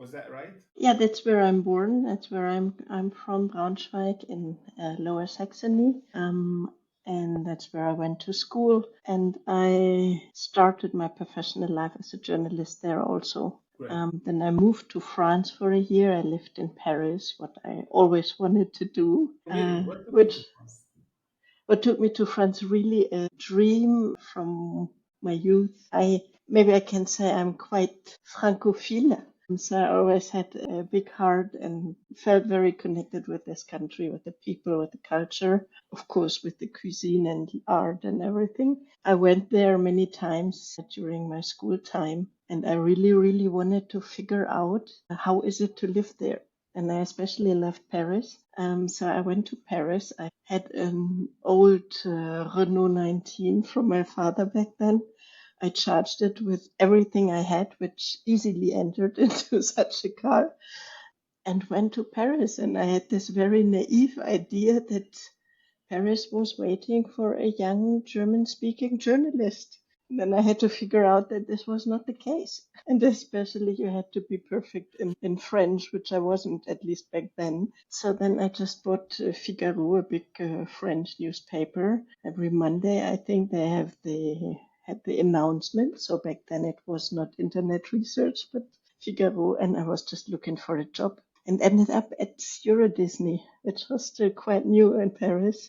Was that right? Yeah, that's where I'm born. That's where I'm from Braunschweig in Lower Saxony. And that's where I went to school. And I started my professional life as a journalist there also. Great. Then I moved to France for a year. I lived in Paris, what I always wanted to do. Really? What took you Which to France? what took me to France really a dream from my youth. Maybe I can say I'm quite Francophile. So I always had a big heart and felt very connected with this country, with the people, with the culture, of course, with the cuisine and the art and everything. I went there many times during my school time, and I really, really wanted to figure out how is it to live there. And I especially loved Paris. So I went to Paris. I had an old Renault 19 from my father back then. I charged it with everything I had, which easily entered into such a car, and went to Paris. And I had this very naive idea that Paris was waiting for a young German speaking journalist. And then I had to figure out that this was not the case. And especially you had to be perfect in French, which I wasn't, at least back then. So then I just bought Figaro, a big French newspaper. Every Monday, I think they had the announcement. So back then it was not internet research, but Figaro. And I was just looking for a job and ended up at Euro Disney, which was still quite new in Paris.